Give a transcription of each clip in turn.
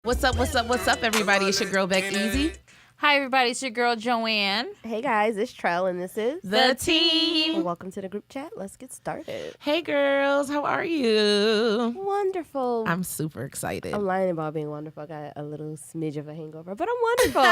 What's up, everybody? It's your girl, Beck Easy. Hi, everybody. It's your girl, Joanne. Hey, guys. It's Trell, and this is... The Team. Welcome to the group chat. Let's get started. Hey, girls. How are you? Wonderful. I'm super excited. I'm lying about being wonderful. I got a little smidge of a hangover, but I'm wonderful.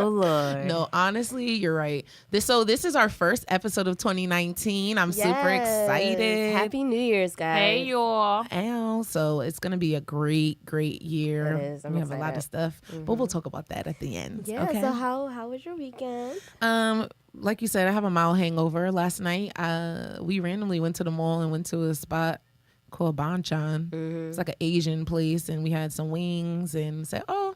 Oh, Lord. No, honestly, you're right. This is our first episode of 2019. I'm super excited. Happy New Year's, guys. Hey, y'all. Ow. So it's going to be a great year. It is. I'm we have a lot excited. of stuff, but we'll talk about that at the end. Yeah, okay? so how was your weekend? Like you said, I have a mild hangover. Last night, we randomly went to the mall and went to a spot called Banchan. It's like an Asian place, and we had some wings and said, oh,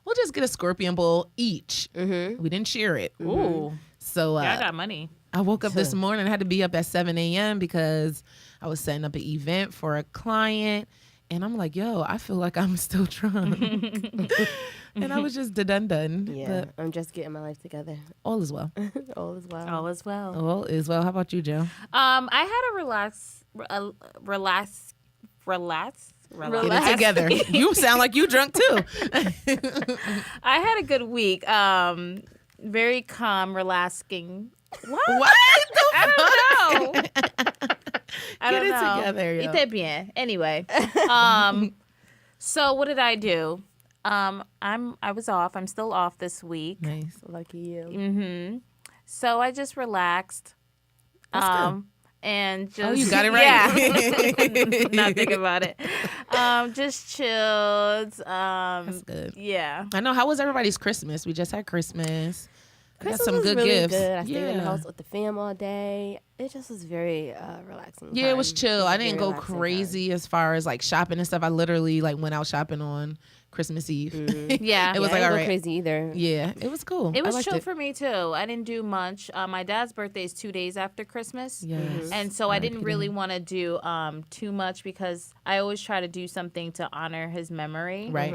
we'll just get a scorpion bowl each. We didn't share it. Ooh. So I got money. I woke up this morning. I had to be up at 7 a.m. because I was setting up an event for a client. And I'm like, yo, I feel like I'm still drunk. And I was just done. Yeah, But I'm just getting my life together. all is well. All is well. All is well. All is well. How about you, Joe? I had a relax. Get it together. You sound like you drunk too. I had a good week. Very calm, relaxing. What? What the I don't know. I Get don't it know. together, yo. Ite bien. Anyway, so what did I do? I was off. I'm still off this week. Nice. Lucky you. So I just relaxed. That's good. And just Oh, you got it right. Yeah. Not thinking about it. Just chilled. That's good. Yeah. I know. How was everybody's Christmas? We just had Christmas. I got Christmas some was good really gifts. good. I stayed in the Yeah. house with the fam all day. It just was very relaxing. Yeah, it was time. chill. I didn't Very go relaxing crazy as far as like shopping and stuff. I literally like went out shopping on Christmas Eve. Yeah. It was Yeah, like, I all didn't go right. crazy either. Yeah, it was cool. It I was liked chill it. for me too. I didn't do much. My dad's birthday is 2 days after Christmas. Yes. And so I didn't R.I.P. really want to do too much because I always try to do something to honor his memory. Right.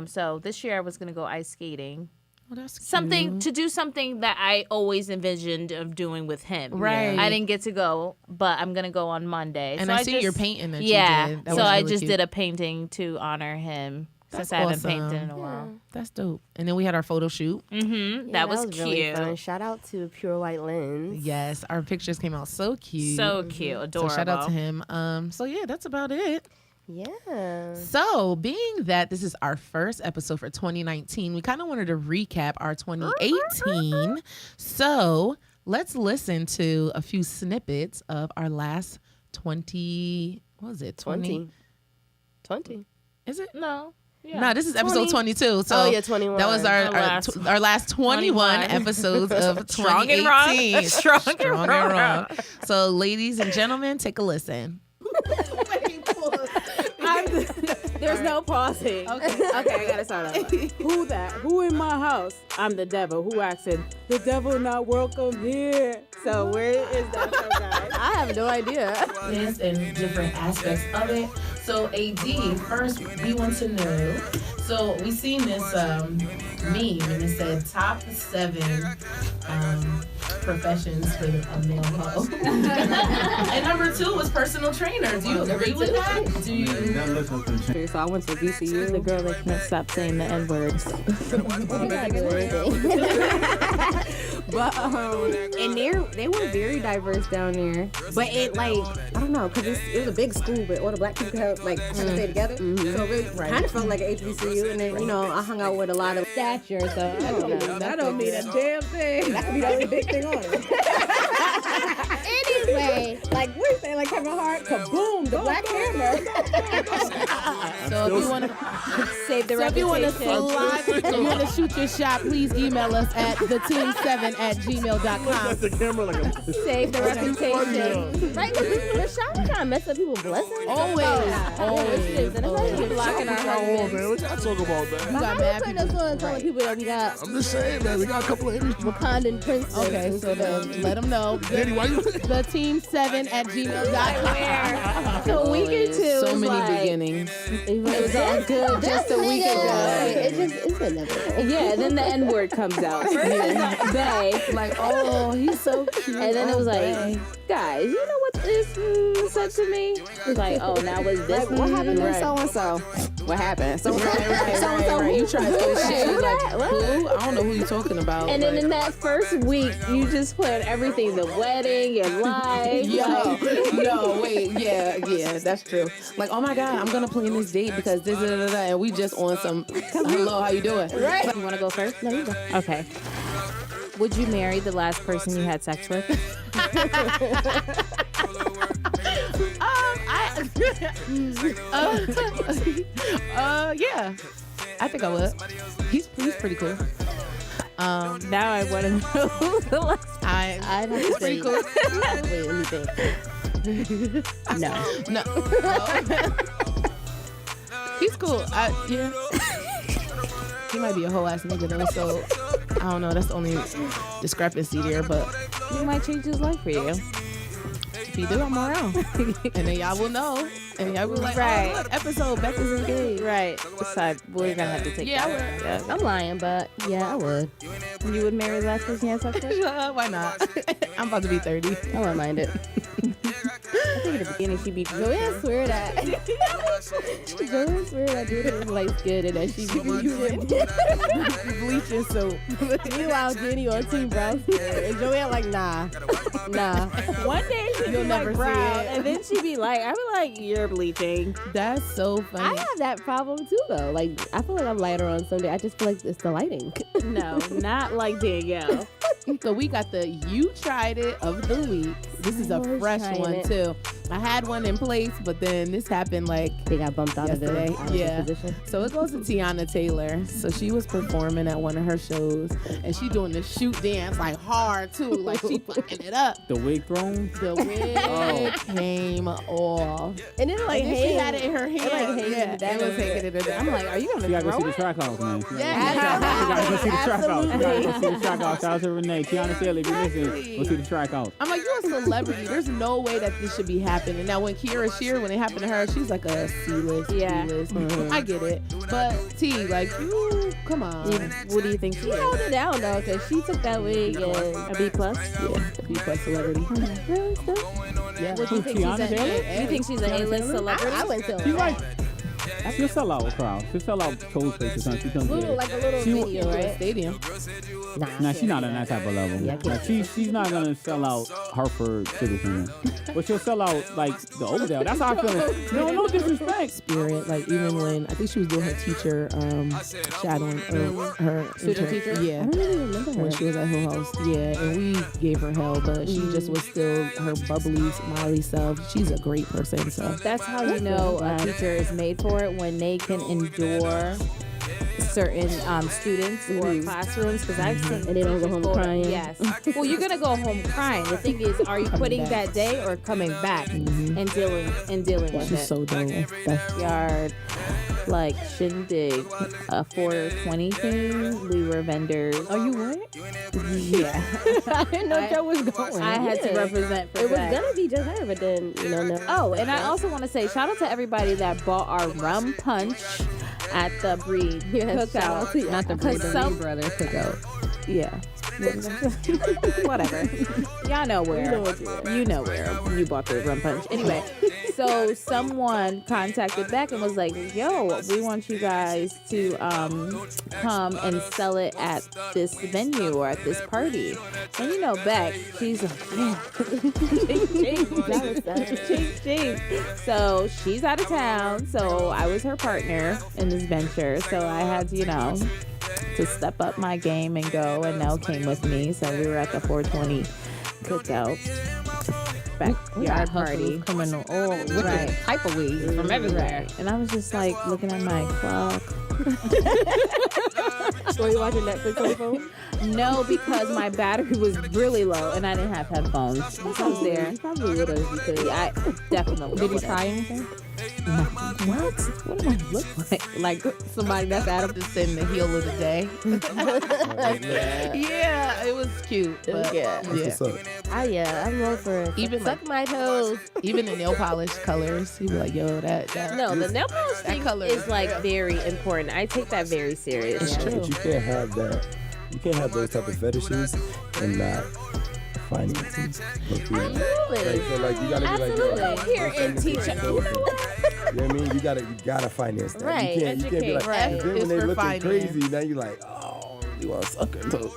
So this year I was going to go ice skating. Oh, that's cute. Something to do something that I always envisioned of doing with him. Right. I didn't get to go, but I'm going to go on Monday. And so I see your just- painting that yeah, you did. That so was I really just cute. did a painting to honor him That's since I haven't awesome. painted in a while. That's dope. And then we had our photo shoot. Mm-hmm. Yeah, that was really cute. fun. Shout out to Pure White Lens. Yes, our pictures came out so cute. So cute. Adorable. So shout out to him. So yeah, that's about it. Yeah. So, being that this is our first episode for 2019, we kind of wanted to recap our 2018. So, let's listen to a few snippets of our last 20. What was it? 20. Is it? No. Yeah. No, this is episode 22. So, Oh, yeah, 21. that was our last 21 episodes of 2018. Strong and wrong. So, ladies and gentlemen, take a listen. There's no pausing. Okay, I gotta start over. Who in my house? I'm the devil. Who asking? The devil not welcome here. So where is that from, guys? I have no idea. And different aspects of it. So AD, first we want to know. So we seen this meme and it said top 7 professions for a male hoe. And number 2 was personal trainer. Do you agree with that? Do you? So I went to VCU. The girl that can't stop saying the N-words. But and they were very diverse down there. But it like I don't know, cause it was a big school, but all the black people had like kind of stay together. So it really kind of felt like an HBCU. And then I hung out with a lot of stature. So I don't know. That don't mean a damn thing. That could be the only big thing on it. Anyway, like we say, like Kevin Hart, kaboom, the Black Hammer. So if you want to Save the if you want to reputation. slide, you want to shoot your shot, please email us at theteam7@gmail.com. the camera like a Save the reputation. Right? Because Rashawn trying to mess up people's blessings. Always. Blocking our Oh man, what y'all talking about, man? You got mad Putting people. us on telling people that we got I'm just saying, man. We got a couple of English. Wakandan princes. Okay, so then let them know. Danny, why you? Theteam7@gmail.com. So a week or two. So was many like, beginnings. It was all good just a week ago. It's been never. Yeah, then the N word comes out. Yeah. They. Like, oh, he's so cute. And then it was like, Oh, guys, you know what this said to me? It was like, oh, now was this Like, what happened to right. so and so? what happened? So Right. You try to put shit. You like, who? I don't know who you talking about. And then in that first week, you just planned everything, the wedding, your life. Yeah, that's true. Like, oh my God, I'm gonna plan this date because this, and we just on some, hello, how you doing? Right. You want to go first? No, you go. Okay. Would you marry the last person you had sex with? Yeah, I think I would. He's pretty cool. Now I want to know the last. I'd have to say, Pretty cool. wait, let me think. No. No. He's cool. Yeah. He might be a whole ass nigga though, so I don't know. That's the only discrepancy there, but He might change his life for you. if he do, I'm around. And then y'all will know. And y'all will be like, Right. oh, look, episode Becca's engaged. Right. So we're gonna have to take Yeah, that. I'm lying, but yeah, I would. You would marry the last person you had sex with? Why not? I'm about to be 30. I wouldn't mind it. I think at the beginning she'd be Joanne swear that. Joanne swear that dude was light skinned and that she be bleaching. Bleaching soap. Meanwhile, Jenny on Team Brown skin. And Joanne like, nah. One day she'd You'll be never like see brown, it. and then she'd be like, I'd be like, you're bleaching. That's so I funny. have that problem too, though. Like, I feel like I'm lighter on some day. I just feel like it's the lighting. No, not like Danielle. So we got the you tried it of the week. This is a Always fresh trying one it. too. I had one in place, but then this happened like They got bumped out yesterday. of the Yeah. position. So it goes to Tiana Taylor. So she was performing at one of her shows, and she doing the shoot dance like hard too, like she fucking it up. The wig thrown. The wig came off. And then like, And then she had it in her hand. like, hanging yeah, down. it was hanging in her down. I'm like, are you You gonna gotta go throw see the it? track house, man. You Yeah. gotta go see the track house. You gotta go Absolutely. see the track house. Shout out to Renee. Tiana Taylor, if you listen, go see the track house. I'm like, you're a celebrity. There's no way that this should be happening. Now, when Kira Shear, when it happened to her, she's like a C-list, Yeah. D-list. I get it. But T, like, you, come on. What do you think she She is? held it down though, because she took that wig and A B plus? Yeah, B plus celebrity. really still. Yeah. What do you think she's Tiana Taylor? a? You think she's an A-list celebrity? I went to She's like, she'll sell out a crowd. She'll sell out Cold Face or something. She comes little, in. like a little She wa- video, right? Stadium. Nah, she's not on that type of level. Yeah, I Like, she's not gonna sell out Hartford Citizen, but she'll sell out like the Oakdale. That's how I feel. No disrespect. Spirit, like even when I think she was doing her teacher shadowing her Student intern- teacher? Yeah. I don't really remember her. When she was at Hill House, yeah, and we gave her hell, but she just was still her bubbly, smiley self. She's a great person, so That's how you know a teacher is made for it, when they can endure certain students or classrooms, because I've seen And they don't go home people- crying. Yes. Well, you're gonna go home crying. The thing is, are you quitting that day or coming back and dealing with she's it? so dope. Backyard, like shindig, a 420 thing. We were vendors. Oh, you were? Yeah. I didn't know Joe was going. I had to represent for It was that. gonna be just her, but then no. Oh, and I also want to say shout out to everybody that bought our rum punch at the Breed Yes, shout out cookout. to you. Not the Breed, the Reed Brothers cookout. Yeah. Whatever. Y'all know where. You know where you bought the rum punch. Anyway, so someone contacted Beck and was like, yo, we want you guys to come and sell it at this venue or at this party. And you know Beck, she's like, yeah. Ching. So she's out of town. So I was her partner in this venture. So I had to, to step up my game and go, and Nell came with me. So we were at the 420 cookout backyard party. Coming on all Right. type of weed from everywhere. Right. And I was just like looking at my clock. Were you watching Netflix on your phone? No, because my battery was really low and I didn't have headphones. I was there. You probably would have if you could. Yeah, I definitely. Did you would've. try anything? What? What do I look like? Like somebody that's out of Just in the heel of the day. Yeah, it was cute. But Yeah. What's up? I'm wrong for it. Even Suck my toes. even the nail polish colors, he be like, yo, that No, the nail polish That thing color is is like real. very important. I take that very serious. It's true. But you can't have that. You can't have those type of fetishes and not finances. Absolutely. So like you gotta be like, yo, Absolutely. Here and teach. You know what? You know what I mean? You gotta finance that. Right, You can't be like, educate, and then It's when they for looking finance. crazy, now you like, oh, you want to suck her toe.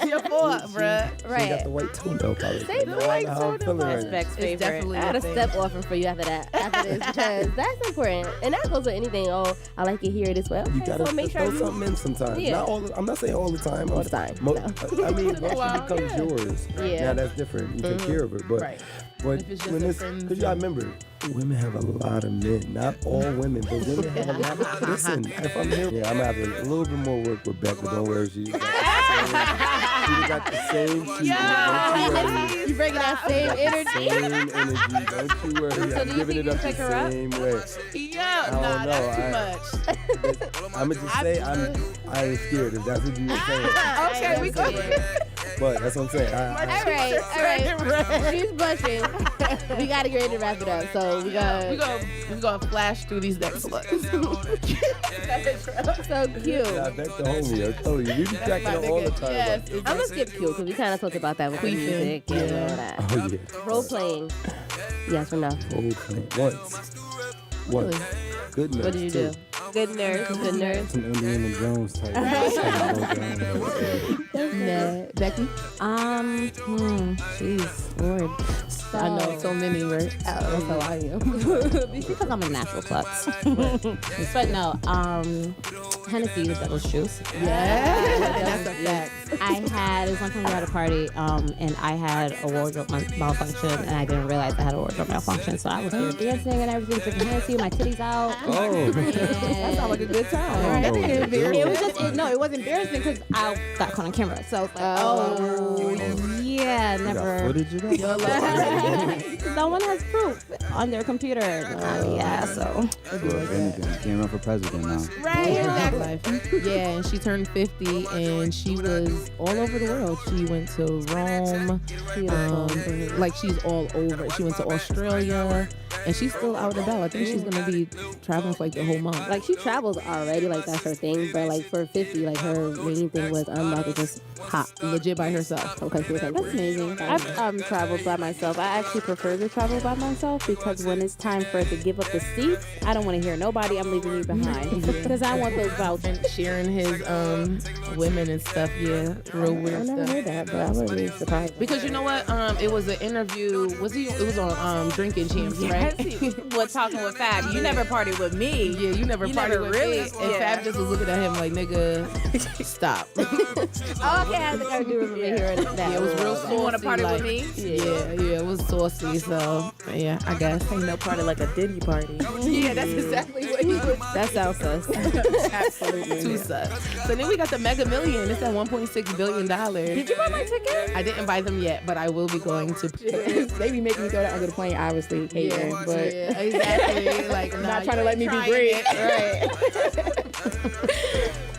Your fault, bruh. She got Right. the white toenail polish. Say the white How I'm feeling That's right now. Beck's It's favorite. definitely I had a a thing. step offering for you after that. After this, because that's important, and that goes with anything. Oh, I like it here this way. Okay, You gotta so make sure throw you. something in sometimes. Yeah. I'm not saying all the time. All the time, I mean, once Wow, it becomes yours, Yeah. now that's different. You take care of it, but Right. but If it's just when a it's friend because y'all remember, women have a lot of men. Not all women, but women have a lot of. Listen, if I'm here, yeah, I'm having a little bit more work with Becca. Don't worry, she got the same. She got the same. You bringing that same energy. Same energy. Don't you worry. So I'm do you giving think it you up pick the her up? same way. Yeah, don't nah, know. that's too much. I'ma just say I ain't scared if that's what you were saying. Okay, we go. But that's what I'm saying. All right. She's blushing. We gotta get ready to wrap it up. So we got We gonna flash through these next ones. so cute. I bet the homie. I told you, we be cracking up all the time. Yes, about- I'm gonna skip cute because we kind of talked about that with the Queefing, music and yeah. all that. Oh yeah. Role playing. Yes or no? Once. Good enough. What did you do? Good nurse. Good nurse. Some Indiana Jones type. Nah. Becky. Jeez, Lord. So, I know so many, right? That's how I am. Because I'm a natural klutz. But no, Hennessy with devil's juice. That's a fact. I had, it was one time we were at a party, and I had a wardrobe malfunction, and I didn't realize I had a wardrobe malfunction. So I was here dancing and everything, drinking Hennessy, my titties out. Oh. That sounds like a good time. Oh, It was just, it was embarrassing because I got caught on camera. So it's like, yeah, You got never. footage of that? Someone has proof on their computer. Yeah, so. If anything, can't run for president now. Right, exactly. Yeah, and she turned 50 and she was all over the world. She went to Rome. Like she's all over. She went to Australia and she's still out and about. I think she's gonna be traveling for like the whole month. Like, she travels already, like, that's her thing. But, like, for 50, like, her main thing was unlock and just hop. Legit by herself. Okay, she was like, that's amazing. I've traveled by myself. I actually prefer to travel by myself because when it's time for it to give up the seats, I don't want to hear nobody. I'm leaving you behind because I want those vouchers. Sharing his women and stuff, yeah, real I weird never stuff. heard that, but I would be surprised. Because you know what? It was an interview. It was on Drinking Champs, right? What's talking with Fab? You never partied with me. Yeah, you never You partied never with really- me. And yeah. Fab just was looking at him like, nigga, stop. Oh, okay, I think I do remember hearing that. Yeah, it was real saucy. You want to party like, with me? Yeah, it was saucy. So yeah, I guess. Ain't no party like a Diddy party. Yeah, that's exactly what he was. That sounds sus. Absolutely. Too sucks. So then we got the Mega Million. It's at $1.6 billion. Did you buy my ticket? I didn't buy them yet, but I will be going to. They be making me go down under the plane, obviously, catering, but yeah, exactly. Like, nah, not trying to you let me ain't be trying great. it.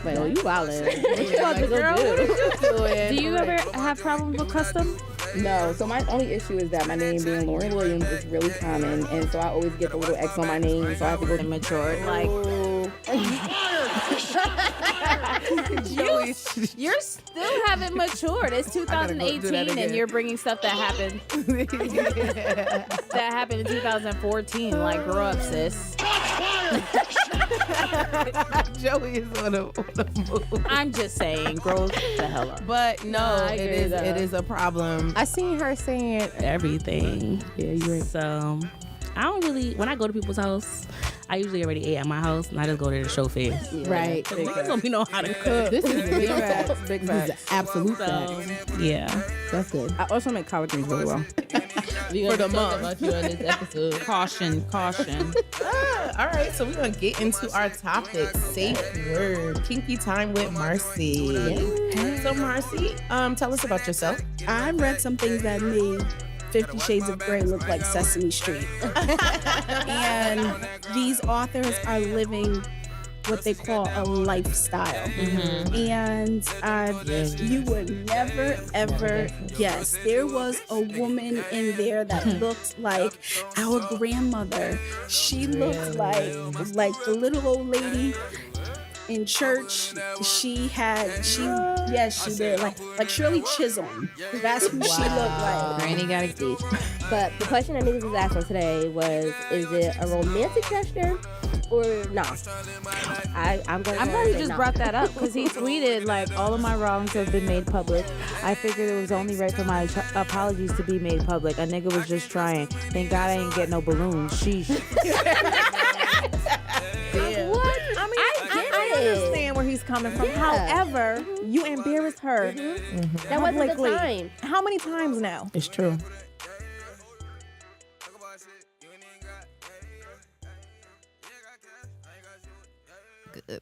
Wait, oh, you wildin'. What you Yeah, about to like, girl, go what do? is you doing? Do you ever have problems with custom? No. So my only issue is that my name being Lauren Williams is really common, and so I always get the little X on my name, so I have to go to Matured, like you're still haven't matured. It's gotta go do that 2018, and again. you're bringing stuff that happened that happened in 2014. Like, grow up, sis. Joey is on a move. I'm just saying, grow the hell up. But no, I it agree, is though. it is a problem. I seen her saying everything. Yeah, you're right. So I don't really, when I go to people's house, I usually already ate at my house and I just go there to show face. Right. So we know how to cook. This is big facts. Big facts. Absolute So, facts. yeah. That's good. I also make collard greens really well. For the month. About you on this episode. Caution. All right, so we're gonna get into our topic. Safe word. Kinky time with Marcy. So Marcy, tell us about yourself. I read some things that made 50 Shades of Grey look like Sesame Street. And these authors are living what they call a lifestyle. And you would never, ever guess. There was a woman in there that looked like our grandmother. She looked like the little old lady in church. She did like Shirley Chisholm. That's who she looked like. Granny got engaged. But the question that niggas was asking today was, is it a romantic gesture or no? I'm going to I'm glad he just brought that up because he tweeted like, all of my wrongs have been made public. I figured it was only right for my apologies to be made public. A nigga was just trying. Thank God I ain't get no balloons. Sheesh. What? I understand where he's coming from. However, you embarrassed her. That wasn't the publicly. time. How many times now? It's true. Good.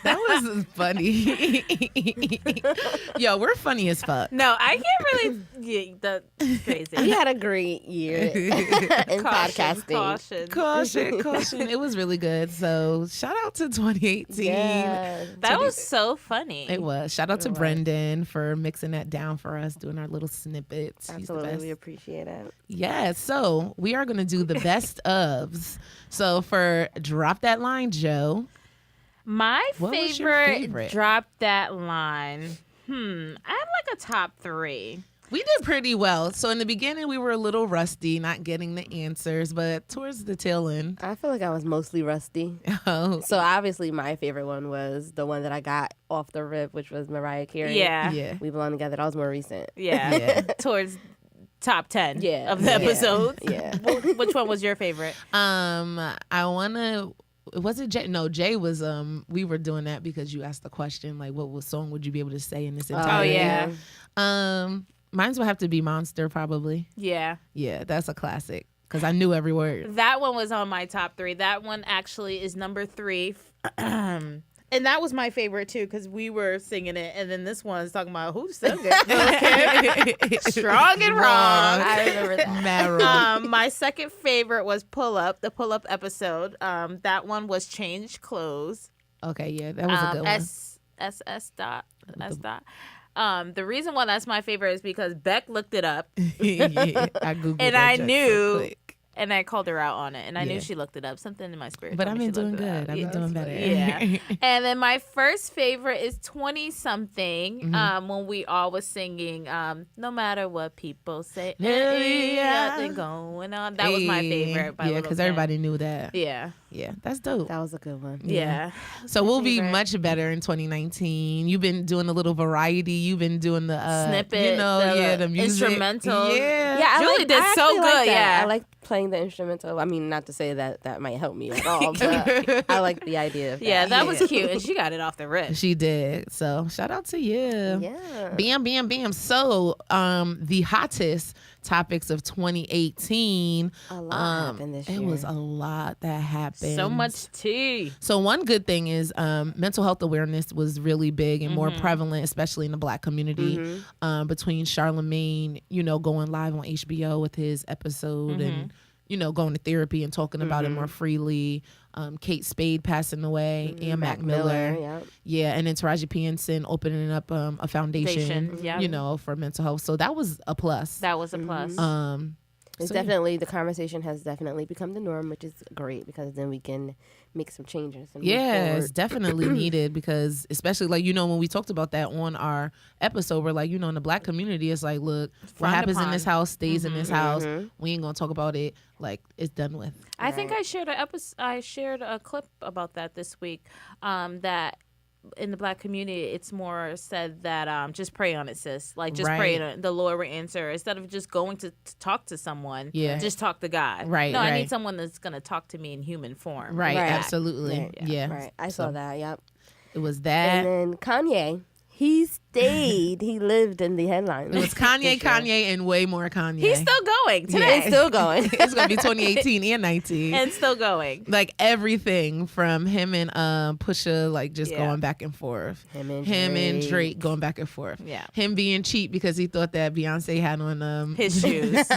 That was funny. Yo, we're funny as fuck. No, I can't really. Yeah, that's crazy. We had a great year in podcasting. Caution. It was really good. So shout out to 2018. Yeah. That was so funny. It was. Shout out to Brendan for mixing that down for us, doing our little snippets. He's the Absolutely, best. we appreciate it. Yeah, so we are going to do the best ofs. So for Drop That Line, Joe. My What was your favorite, favorite? Drop That Line. I had like a top 3. We did pretty well. So in the beginning, we were a little rusty, not getting the answers, but towards the tail end. I feel like I was mostly rusty. Oh, So obviously my favorite one was the one that I got off the rip, which was Mariah Carey. Yeah. yeah. We Belong Together. That was more recent. Yeah. Yeah. Towards top 10 Yeah. of the Yeah. episodes. Yeah. Which one was your favorite? I want to. Was it Jay? No, Jay was. We were doing that because you asked the question, like, what song would you be able to say in this entire? yeah. Mine's would have to be Monster, probably. Yeah. Yeah, that's a classic because I knew every word. That one was on my top 3. That one actually is number 3. And that was my favorite too because we were singing it, and then this one's talking about who sung it. Strong and wrong. I remember that. Mad wrong. My second favorite was Pull Up, the Pull Up episode. That one was Change Clothes. Okay, yeah, that was a good one. S dot. The reason why that's my favorite is because Beck looked it up, Yeah, I googled and that I junk knew, real quick. and I called her out on it, and I Yeah. knew she looked it up. Something in my spirit. But told I've me been she doing looked it good. up. I've been doing better. Yeah. And then my first favorite is 20 something. When we all was singing, no matter what people say, nothing going on. That was my favorite. By Yeah, Lil' because Kim. everybody knew that. Yeah. Yeah, that's dope. That was a good one. Yeah. So we'll be favorite. much better in 2019. You've been doing a little variety. You've been doing the Snippet, the music. instrumental. Yeah. Yeah, Julie did I so actually like good, that. yeah. I like playing the instrumental. I mean, not to say that might help me at all, but I like the idea of that. Yeah, that was cute, and she got it off the rip. She did. So shout out to you. Yeah. Bam, bam, bam. So the hottest topics of 2018. A lot happened this year. It was a lot that happened. So much tea. So one good thing is mental health awareness was really big and more prevalent, especially in the Black community. Between Charlemagne, going live on HBO with his episode and going to therapy and talking about it more freely. Kate Spade passing away, and Mac Miller. Yep. Yeah, and then Taraji P. Henson opening up a foundation, yeah. for mental health. So that was a plus. That was a plus. It's So, yeah. definitely, the conversation has definitely become the norm, which is great because then we can make some changes. And move Yeah, forward. it's definitely needed because especially when we talked about that on our episode, we're like, in the Black community, it's like, look, what Frowned happens in upon. this house stays in this house. We ain't gonna talk about it. Like, it's done with. I think I shared a clip about that this week. That in the Black community, it's more said that just pray on it, sis. Like, just pray, Right. and the Lord will answer. Instead of just going to talk to someone, Yeah. just talk to God. Right, No, I right. need someone that's gonna talk to me in human form. Right, Right. absolutely. Right. Yeah. Right. I saw that. Yep. It was And that. then Kanye, he stayed. He lived in the headlines. It was Kanye, this year. Kanye, and way more Kanye. He's still going today. It's still going. It's gonna be 2018 and 19. and still going. Like everything from him and Pusha, like just Yeah. going back and forth. Him and And Drake going back and forth. Yeah. Him being cheap because he thought that Beyonce had on His shoes.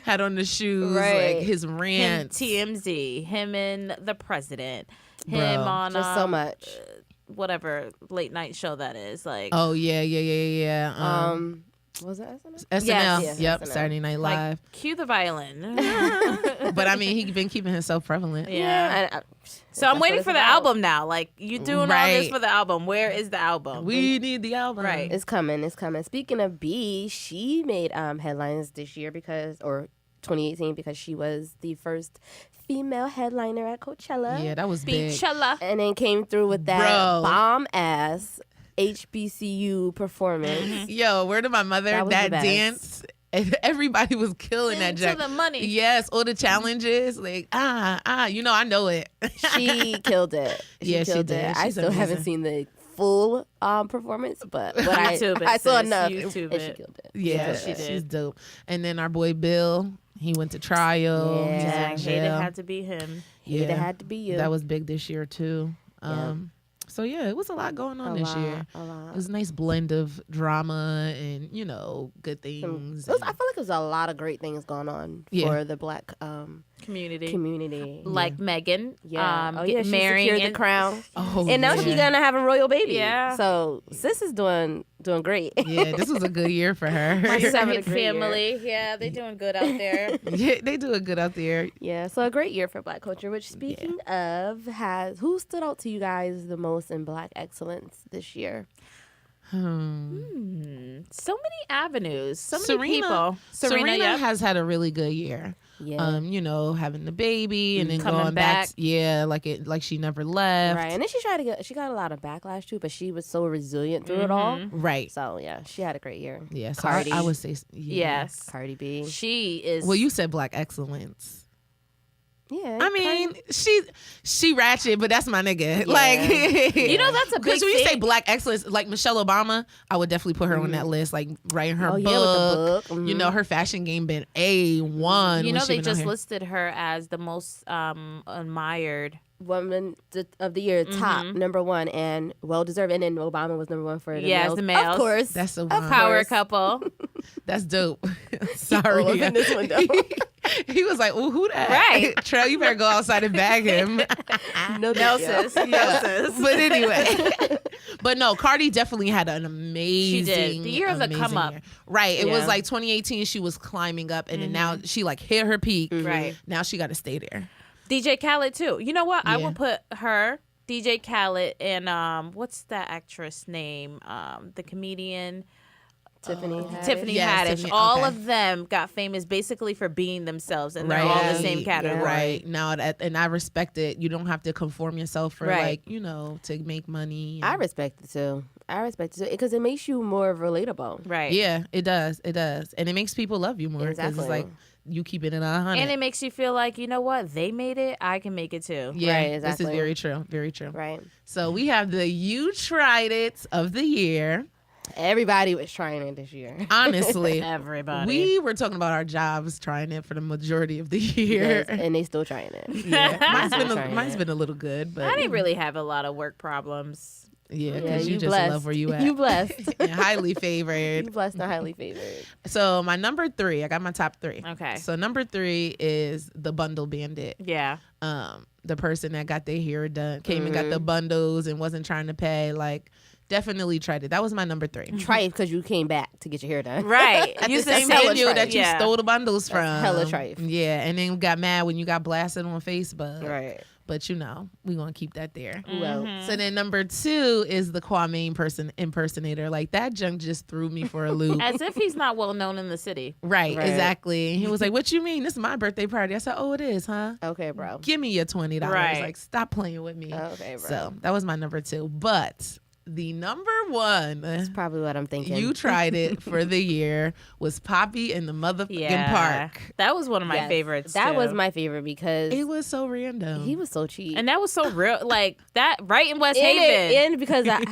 had on the shoes, Right. like his Him, rants. TMZ. Him and the president. Him Bro. on Just so much. whatever late night show that is. Like, Oh yeah. Was that SNL? SNL. Yes. Yep. SNL. Saturday Night Live. Like, cue the violin. But I mean, he's been keeping himself prevalent. Yeah. So I'm waiting for the album now. Like, you doing all this Right. for the album. Where is the album? We need the album. Right. It's coming. It's coming. Speaking of B, she made headlines this year or 2018 because she was the first female headliner at Coachella. Yeah, that was big. Beachella. And then came through with that Bro. bomb ass HBCU performance. Yo, word of my mother, That was that the best. dance, everybody was killing that Into jack. the money. Yes, all the challenges, like I know it. She killed it. Yeah, she killed did. it. I She's still haven't amazing. seen the full performance, but YouTube it, I saw sis. enough, YouTube and she it. killed it. Yeah, she did. she's dope. And then our boy Bill, he went to trial. Yeah. He's in Dang, Jada jail. had to be him. It had to be you. That was big this year too. Yeah. So yeah, it was a lot going on a this lot, year. a lot. It was a nice blend of drama and good things. I feel like there's a lot of great things going on Yeah. for the Black Community. Yeah. Like Megan. Yeah. Get she marrying secured the and- crown. Oh, And now she's yeah. gonna have a royal baby. Yeah. So sis is doing great. Yeah, this was a good year for her. My She's having a second great year. family. Yeah, they doing good out there. Yeah, they do it good out there. Yeah, so a great year for Black culture. Which, speaking of, who stood out to you guys the most in Black excellence this year? So many avenues. So many Serena- people. Serena yep. has had a really good year. Yeah. Having the baby and then Coming going back. back. Yeah, like she never left. Right, and then she got a lot of backlash too, but she was so resilient through it all. Right. So yeah, she had a great year. Yeah. So Cardi. I would say Yes. Cardi B. She is. Well, you said Black excellence. Yeah, I mean, she ratchet, but that's my nigga. Yeah. Like, You know, that's a big because when you say thing. Black excellence, like Michelle Obama, I would definitely put her on that list. Like writing her Oh, book. yeah, with the book. You know, her fashion game been A1. You know, they just listed. listed her as the most admired. Woman of the year, top #1, and well deserved. And then Obama was #1 for the Yes, males. the males. Of course, That's a of Power course. couple. That's dope. Sorry. All up in this window. He was like, "Ooh, who that?" Right. Trell, you better go outside and bag him. No, No, thank you. sis. No, sis. But anyway, but no, Cardi definitely had an amazing. did. The year of the come amazing up. year. Right. It was Yeah. like 2018. She was climbing up, and then now she like hit her peak. Right. Now she got to stay there. DJ Khaled too. You know what? I Yeah. would put her, DJ Khaled, and what's that actress name? The comedian Tiffany. Haddish. Tiffany Yes, Haddish. Tiffany, All okay. of them got famous basically for being themselves, and they're Right. all the same Yeah. category. Right now, and I respect it. You don't have to conform yourself for Right. to make money. I respect it too. Because it makes you more relatable. Right. Yeah, it does. It does, and it makes people love you more because it's Exactly. like you keep it in 100. And it makes you feel like, you know what? They made it. I can make it too. Yeah, Right, this is exactly. very true. Very true. Right. So we have the You Tried It of the year. Everybody was trying it this year. Honestly, Everybody. we were talking about our jobs trying it for the majority of the year. Yes, and they still trying it. Yeah, Trying mine's it. been a little good, but I didn't really have a lot of work problems. yeah, Yeah, because you just blessed. love where you at. You blessed. And highly You favored. blessed and highly favored. So my number 3, I got my top 3. Okay. So number 3 is the Bundle Bandit. Yeah. The person that got their hair done, came and got the bundles and wasn't trying to pay. Like, definitely tried it. That was my number 3. Try it because you came back to get your hair done. Right. At You the said same hella venue trife. that you Yeah. stole the bundles from. hella trife. Yeah, and then got mad when you got blasted on Facebook. Right. But we're gonna keep that there. Who else? So then number 2 is the Kwame impersonator. Like that junk just threw me for a loop. As if he's not well known in the city. Right, Right. exactly. He was like, "What you mean? This is my birthday party." I said, "Oh, it is, huh? Okay, bro. Give me your $20." Right. Like, stop playing with me. Okay, bro. So that was my number 2. But the number 1, That's probably what I'm thinking. You Tried It for the year was Poppy in the motherfucking Yeah. park. That was one of my Yes. favorites. That too. was my favorite because It was so random. he was so cheap. And that was so real. Like that right in West And Haven. and because of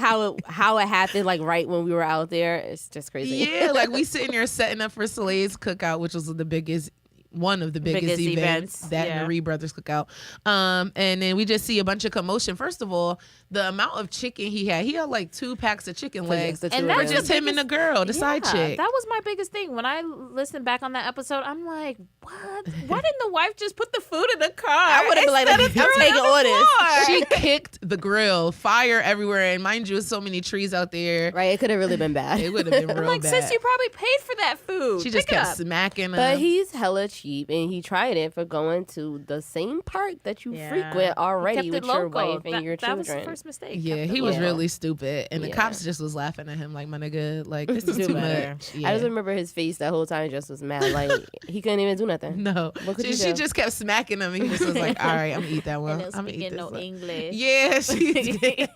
how it happened, like right when we were out there, it's just crazy. Yeah, like we sitting there setting up for Soleil's cookout, which was the biggest one of the biggest events that yeah. Marie Brothers Cookout. And then we just see a bunch of commotion. First of all, the amount of chicken he had like 2 packs of chicken legs. And And that's that's just him and the girl, the side chick. That was my biggest thing. When I listened back on that episode, I'm like, what? Why didn't the wife just put the food in the car? I would have been like, I'm taking orders. She kicked the grill, fire everywhere, and mind you, there's so many trees out there. Right, it could have really been bad. It would have been real Like, bad. sis, you probably paid for that food. She just Pick it kept up. smacking him. But he's hella cheap, and he tried it for going to the same park that you Yeah. frequent already Kept it with your local. wife and your That was children. the first mistake. Yeah, Kept he it was local. really stupid, and the Yeah. cops just was laughing at him like, "My nigga, like this is Do too better. much." I Yeah. just remember his face that whole time. Just was mad, like he couldn't even do nothing. No, What could she, you she do? just kept smacking him, and he just was like, "All right, I'm gonna eat that one. And I'm no gonna eat speaking this no one." English. Yeah, she did.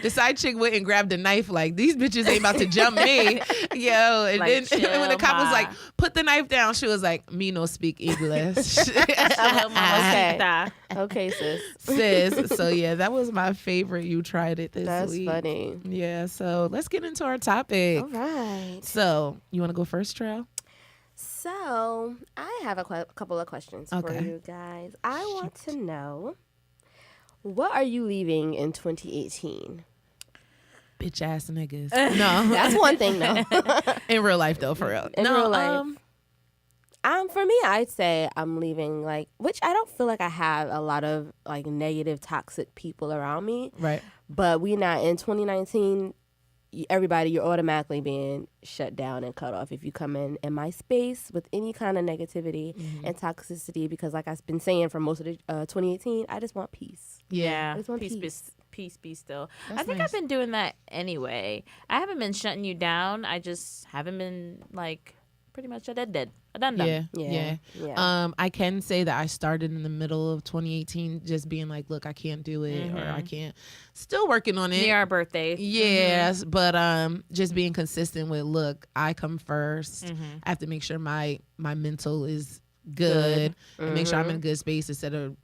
The side chick went and grabbed a knife, like these bitches ain't about to jump me, yo. And Like, then when the cop was chill, like, ma. "Put the knife down," she was like, "Me no speak English." Okay. Okay, sis. Sis. So yeah, that was my favorite. You tried it this That's week. funny. Yeah. So let's get into our topic. All right. So you want to go first, Trell? So I have a couple of questions for Okay. you guys. I want to know, what are you leaving in 2018? Bitch ass niggas. No, That's one thing, though. in real life though, for real. In no, real life. For me, I'd say I'm leaving, like, which I don't feel like I have a lot of like negative, toxic people around me. right. But we not in 2019. Everybody, you're automatically being shut down and cut off if you come in my space with any kind of negativity and toxicity. Because, like I've been saying for most of the 2018, I just want peace. Yeah, Just want peace, peace. peace be still. That's I think nice. I've been doing that anyway. I haven't been shutting you down. I just haven't been like pretty much a dead. A done. Yeah, Yeah. yeah. I can say that I started in the middle of 2018, just being like, "Look, I can't do it, or I can't." Still working on it. Near our birthday. Yes, but just being consistent with, look, I come 1st. I have to make sure my mental is good and make sure I'm in a good space instead of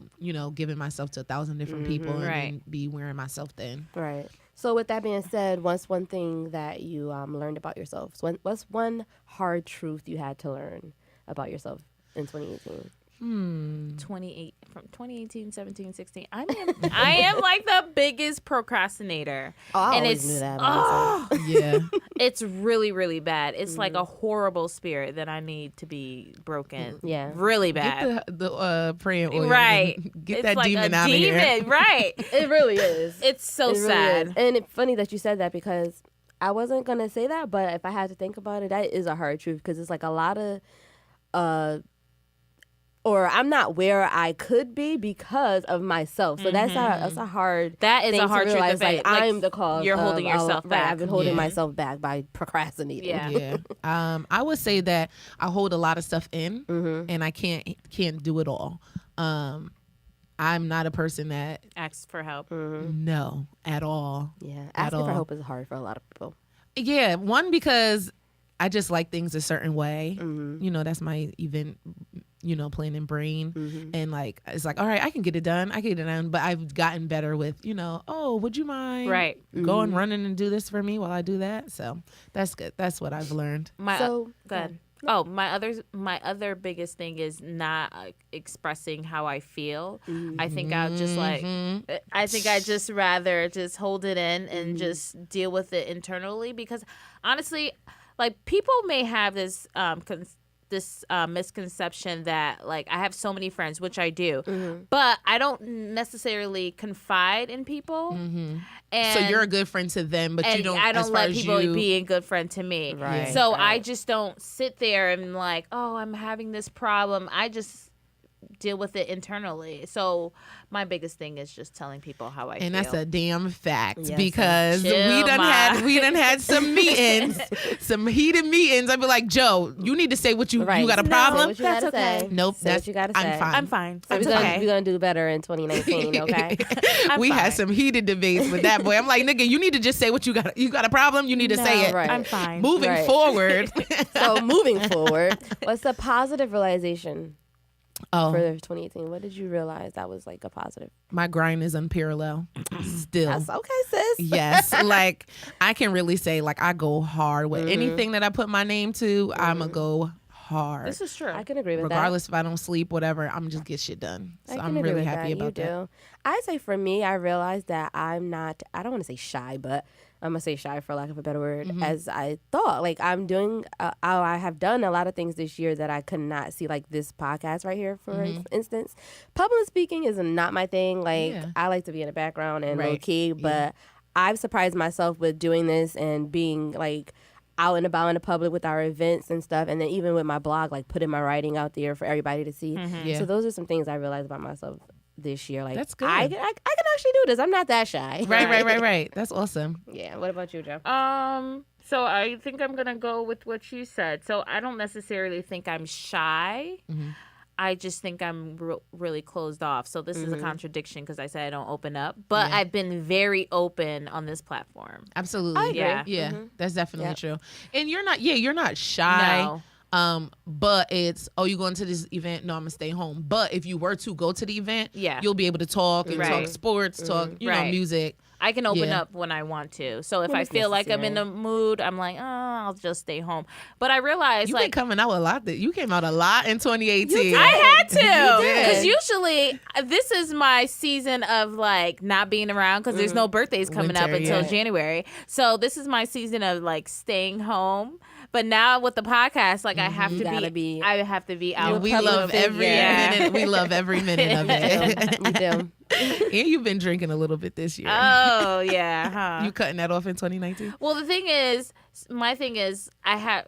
giving myself to 1,000 different people and Right. then be wearing myself thin. Right. So with that being said, what's one thing that you learned about yourself? What's one hard truth you had to learn about yourself in 2018? 2018, 17, 16. I am like the biggest procrastinator. Oh, I and always it's knew that about myself. Yeah, it's really, really bad. It's like a horrible spirit that I need to be broken. Yeah. Really get bad. the praying oil. Right. and get It's that like demon a out of here. demon. Right. It really is. It's so It really sad. is. And it's funny that you said that, because I wasn't going to say that, but if I had to think about it, that is a hard truth, because it's like a lot of, or I'm not where I could be because of myself. So that's a hard That is thing a hard to truth realize, to face. like, Like, I'm the cause. you're of holding yourself right, back. I've been holding Yeah. myself back by procrastinating. Yeah. Yeah. I would say that I hold a lot of stuff in and I can't do it all. I'm not a person that Ask for help. no at all. Yeah. At Asking for all. help is hard for a lot of people. Yeah, one, because I just like things a certain way. That's my event, planning brain. And like, it's like, all right, I can get it done. I can get it done. But I've gotten better with, oh, would you mind Right. going running and do this for me while I do that? So that's good. That's what I've learned. So Good. Oh, my other biggest thing is not expressing how I feel. I think I'll just I think I just rather just hold it in and just deal with it internally, because honestly, like, people may have this misconception that, like, I have so many friends, which I do, but I don't necessarily confide in people. And So you're a good friend to them, but you and don't. I as don't far let as people you, be a good friend to me. Right, So I right. just don't sit there and like, oh, I'm having this problem. I just deal with it internally. So my biggest thing is just telling people how I feel. And that's a damn fact, Yes, because chill, we done Ma. had some meetings, some heated meetings. I'd be like, Joe, you need to say what you Right. got a Say problem. what you gotta That's okay. say. Nope, Say what you gotta say. I'm fine. I'm fine. So That's we're okay. gonna do better in 2019, okay? We had fine. some heated debates with that boy. I'm like, nigga, you need to just say what you got. You got a problem. You need to say it. right. I'm fine. Moving Right. forward. So moving forward, what's the positive realization Oh, for 2018? What did you realize that was like a positive? my grind is unparalleled. Still. That's okay, sis. Yes, like I can really say, like, I go hard with anything that I put my name to. I'ma go hard. This is true. I can agree with Regardless if I don't sleep, whatever, I'm just get shit done. that. So I can I'm agree really with happy that. about You that. do. I say for me, I realized that I'm not. I don't want to say shy, but I'm gonna say shy for lack of a better word. As I thought, like I'm doing. I have done a lot of things this year that I could not see, like this podcast right here, for instance. Public speaking is not my thing. Like Yeah. I like to be in the background and low Right. key, but I've surprised myself with doing this and being like out and about in the public with our events and stuff, and then even with my blog, like putting my writing out there for everybody to see. Yeah. So those are some things I realized about myself this year. Like That's good. I can actually do this. I'm not that shy. Right. That's awesome. Yeah. What about you, Joe? So I think I'm gonna go with what you said. So I don't necessarily think I'm shy. I just think I'm really closed off. So this is a contradiction because I said I don't open up, but I've been very open on this platform. Absolutely. Yeah. Yeah. That's definitely Yep. true. And you're not shy. No. But it's, you going to this event? No, I'm gonna stay home. But if you were to go to the event, Yeah. you'll be able to talk and talk Right. sports, talk, you know, Right. music. I can open Yeah. up when I want to. So if When I it's feel like I'm in the necessary. mood, I'm like, I'll just stay home. But I realize, You've been like, coming out a lot. You came out a lot in 2018. I had to, did. because usually this is my season of like not being around because there's no birthdays coming up Winter, until yeah. January. So this is my season of like staying home. But now with the podcast, like I have You to gotta be, be- I have to be out. And we public love every figure. minute. We love every minute of it. You do. And you've been drinking a little bit this year. Oh yeah, huh? You cutting that off in 2019? Well, the thing is, my thing is, I have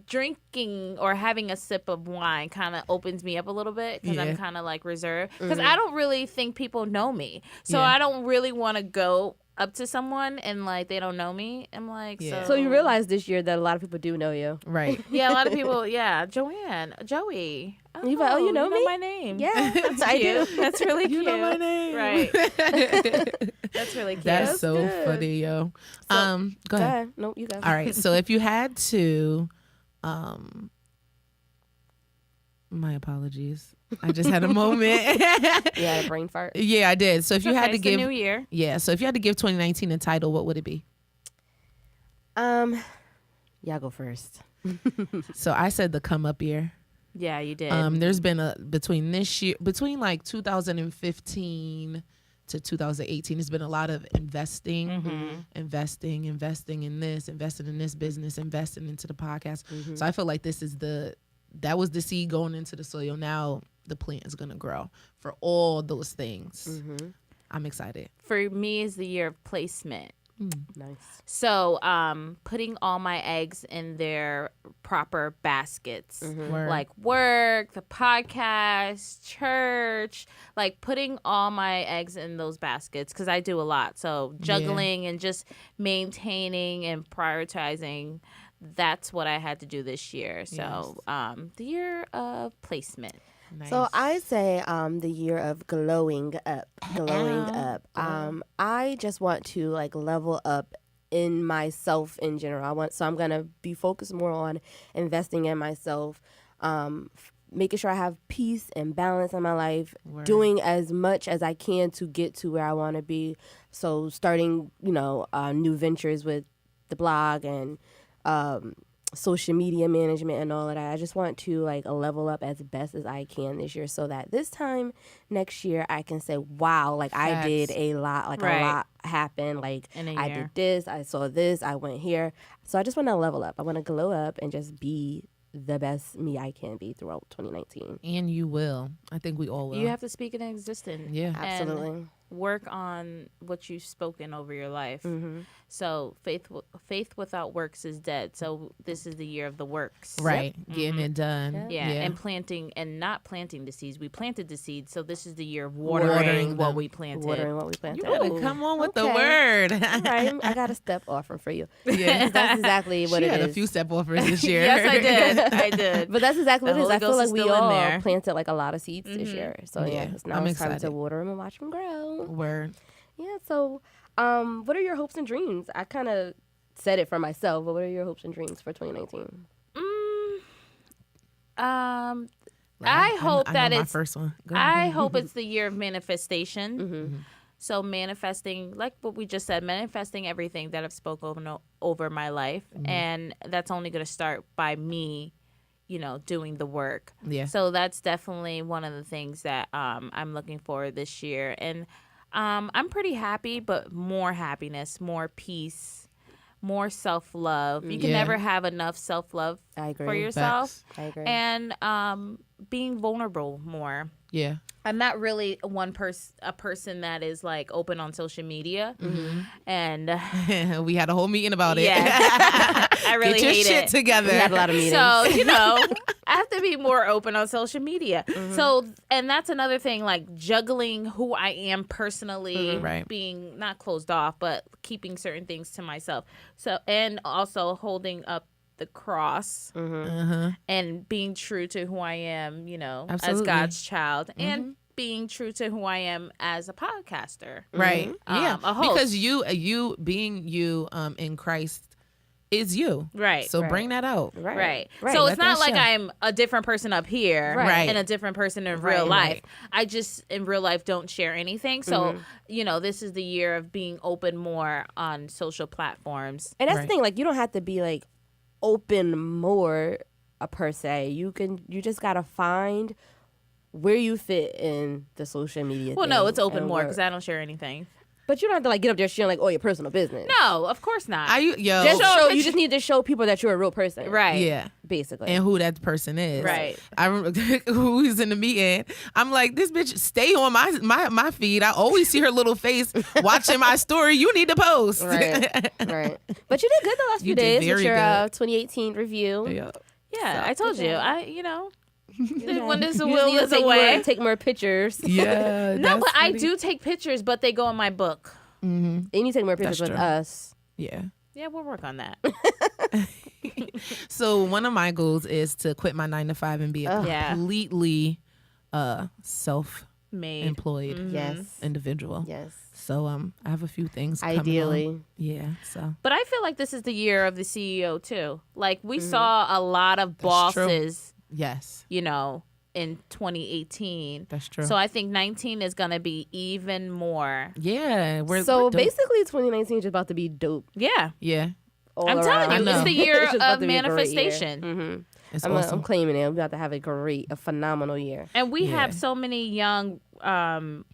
drinking or having a sip of wine kind of opens me up a little bit because Yeah. I'm kind of like reserved because I don't really think people know me, so Yeah. I don't really want to go up to someone and like they don't know me. I'm like, Yeah. So you realize this year that a lot of people do know you. Right. yeah, a lot of people, yeah, Joanne, Joey. You like, oh, you know me? my name. Yeah, That's I cute. do. That's really You cute. know my name. Right. That's really cute. That's so good. funny, yo. So- Go Go ahead. ahead. No, you go. All right. So if you had to, my apologies. I just had a moment. You had a brain fart. Yeah, I did. So if you had to It's the new give, year. yeah. So if you had to give 2019 a title, what would it be? Y'all go first. So I said the come up year. Yeah, you did. There's been between like 2015 to 2018, there's been a lot of investing in this, investing in this business, investing into the podcast. So I feel like that was the seed going into the soil. Now the plant is gonna grow for all those things. I'm excited. For me, is the year of placement. Nice. So, putting all my eggs in their proper baskets, Word. like work, the podcast, church, like putting all my eggs in those baskets because I do a lot. So, juggling and just maintaining and prioritizing. That's what I had to do this year. So, the year of placement. Nice. So I say the year of glowing up. I just want to like level up in myself in general. I'm gonna be focused more on investing in myself, making sure I have peace and balance in my life, doing as much as I can to get to where I want to be. So starting, new ventures with the blog and social media management and all of that. I just want to like level up as best as I can this year so that this time next year I can say, wow, like I did a lot, like Right. a lot happened. Like In a I year. did this, I saw this, I went here. So I just want to level up. I want to glow up and just be the best me I can be throughout 2019. And you will. I think we all will. You have to speak it in existence. Yeah. And Absolutely. work on what you've spoken over your life. So faith without works is dead. So this is the year of the works. Right. Getting it done. Yeah, and not planting the seeds. We planted the seeds, so this is the year of watering Watering what them. we planted. Watering what we planted. You better come on with the Okay. word. All right, I got a step offer for you. Yeah. That's exactly what She it had is. a few step offers this year. Yes, I did. I did. But that's exactly The what it is. Holy I feel Ghost like is we still in all there. planted like a lot of seeds this year. So Yeah, yeah, now I'm it's time to excited. water them and watch them grow. Word. Yeah. So, what are your hopes and dreams? I kind of said it for myself, but what are your hopes and dreams for 2019? I hope know that my it's- first one. Go I ahead. hope it's the year of manifestation. So manifesting, like what we just said, manifesting everything that I've spoken over my life, and that's only going to start by me, doing the work. Yeah. So that's definitely one of the things that I'm looking for this year. And I'm pretty happy, but more happiness, more peace, more self-love. You can Yeah. never have enough self-love I agree. for yourself. Facts. I agree. And being vulnerable more. Yeah. I'm not really a person that is like open on social media, and We had a whole meeting about it. yeah, I really Get your hate shit it. together. We had a lot of meetings. So I have to be more open on social media. So, and that's another thing, like juggling who I am personally, Right. being not closed off, but keeping certain things to myself. So, and also holding up the cross and being true to who I am, as Absolutely. God's child, and being true to who I am as a podcaster. Right. Yeah. A host. Because you being you in Christ is you. Right. So bring that out. Right. Right. So Let it's not that like show. I'm a different person up here Right. and a different person in real life. Right. I just in real life don't share anything. So, this is the year of being open more on social platforms. And that's Right. the thing, like you don't have to be like open more per se. You just gotta find where you fit in the social media. Well, thing no, it's open and more work. because I don't share anything. But you don't have to like get up there sharing like all your personal business. No, of course not. Just show, you just need to show people that you're a real person. Right. Yeah. Basically. And who that person is. Right. I remember who's in the meeting. I'm like, this bitch stay on my feed. I always see her little face watching my story. You need to post. Right. Right. But you did good the last few You did days with very your good. 2018 review. Yeah. Yeah, I told you. When this You will need to is away. take more pictures. Yeah. No, but I do take pictures, but they go in my book. And you take more pictures That's with true. us. Yeah. Yeah, we'll work on that. So one of my goals is to quit my 9-to-5 and be a Yeah. completely self-employed Made. Yes. individual. Yes. So I have a few things coming Ideally. on. Yeah. So But I feel like this is the year of the CEO too. Like we saw a lot of That's true. bosses, yes, in 2018. that's true. So I think 19 is going to be even more. yeah, we're So we're dope. basically 2019 is about to be dope. Yeah. yeah, All I'm telling I you, know. it's the year It's just about of to be a great year. manifestation. it's I'm awesome. claiming it. We're about to have a phenomenal year. And we Yeah. have so many young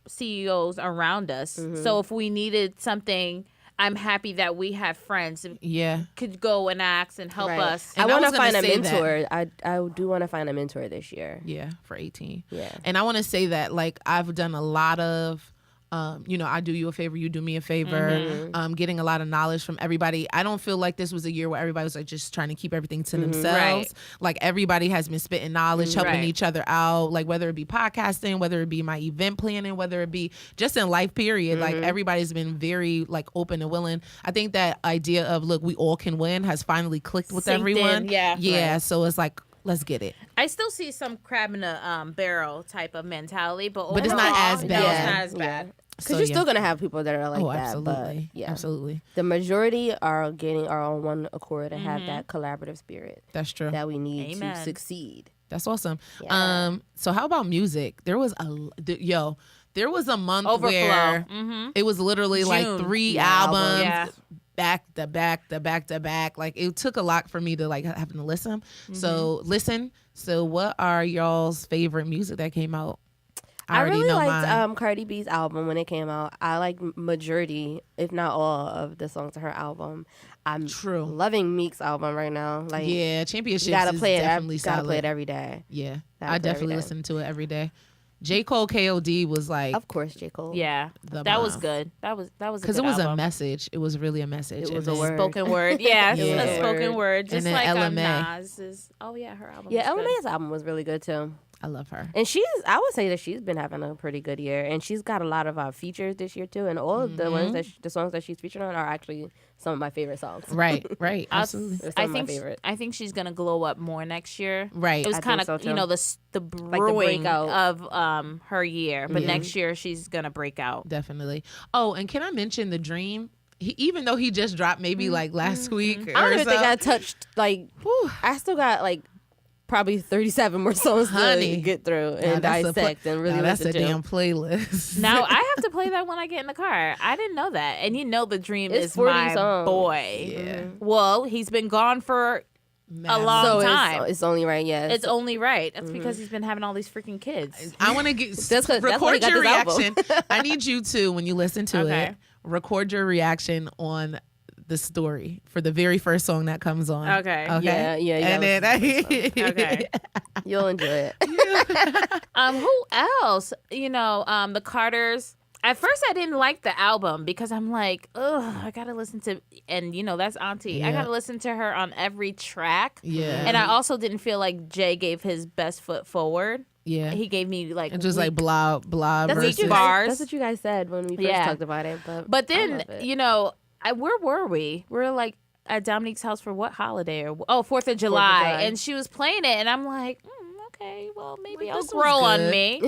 CEOs around us. So if we needed something, I'm happy that we have friends that Yeah, could go and ask and help Right. us. And I I want was to gonna find a say that. mentor. I do want to find a mentor this year. yeah, for 18. Yeah. And I want to say that like I've done a lot of I do you a favor, you do me a favor, getting a lot of knowledge from everybody. I don't feel like this was a year where everybody was like just trying to keep everything to themselves. Right. Like everybody has been spitting knowledge, helping Right. each other out, like whether it be podcasting, whether it be my event planning, whether it be just in life period. Like everybody's been very like open and willing. I think that idea of look, we all can win has finally clicked with Synced in, everyone. yeah. Yeah. So it's like, let's get it. I still see some crab in a barrel type of mentality, but But it's not overall, as no, bad. it's not as bad. Because So, you're yeah. still gonna have people that are like Oh, that. absolutely. But yeah, Absolutely. the majority are on one accord and have that collaborative spirit That's true. that we need Amen. to succeed. That's awesome. Yeah. So how about music? There was a month Overflow. where Mm-hmm. it was literally like June. 3 Yeah, albums Yeah. back to back to back. Like it took a lot for me to like having to listen. So listen. So what are y'all's favorite music that came out? I already really know liked mine. Cardi B's album when it came out. I like majority, if not all, of the songs on her album. I'm True. loving Meek's album right now. Like, Yeah, Championships you gotta is play it. definitely Gotta solid. play it every day. Yeah, Gotta I play it every definitely day. listen to it every day. J. Cole KOD was like Of course, J. Cole. Yeah, The that was bomb. good. That was because because it was a message. It was really a message. It was And a then- word. spoken word. Yeah, Yeah. a spoken word. And Just then like LMA. Nas is. Oh yeah, her album. Yeah, was good. LMA's album was really good too. I love her. And I would say that she's been having a pretty good year, and she's got a lot of features this year too. And all of the ones the songs that she's featured on are actually some of my favorite songs. Right, right, I'll- absolutely. They're some I of my think favorite. I think she's gonna glow up more next year. Right. It was I kind think of so, too. the the brewing breakout. of her year, but Yeah. next year she's gonna break out. Definitely. Oh, and can I mention The Dream? Even though he just dropped maybe like last week or I don't even think so. I touched Whew. I still got like probably 37 more songs Honey. to get through Now, and that's a dissect and really now, that's listen a to. damn playlist. Now I have to play that when I get in the car. I didn't know that, and The Dream It's is 40 my songs. boy. Yeah. Well, he's been gone for a long So time. it's only right, yeah. It's only right. That's because he's been having all these freaking kids. I want to get That's why record he got your this album. reaction. I need you to, when you listen to Okay. it, record your reaction on the story for the very first song that comes on. Okay. Yeah, yeah, And yeah. then Okay. You'll enjoy it. Who else? The Carters. At first, I didn't like the album because I'm like, ugh, I gotta listen to, and that's Auntie. I Yeah. gotta listen to her on every track. Yeah. And I also didn't feel like Jay gave his best foot forward. Yeah. He gave me like It's just like blah blah That's what, versus you bars. guys, that's what you guys said when we first Yeah. talked about it. But I then, love it. where were we? We were like at Dominique's house for what holiday? 4th of July. July. And she was playing it, and I'm like, okay, well, maybe Well, I'll this was grow on good. me.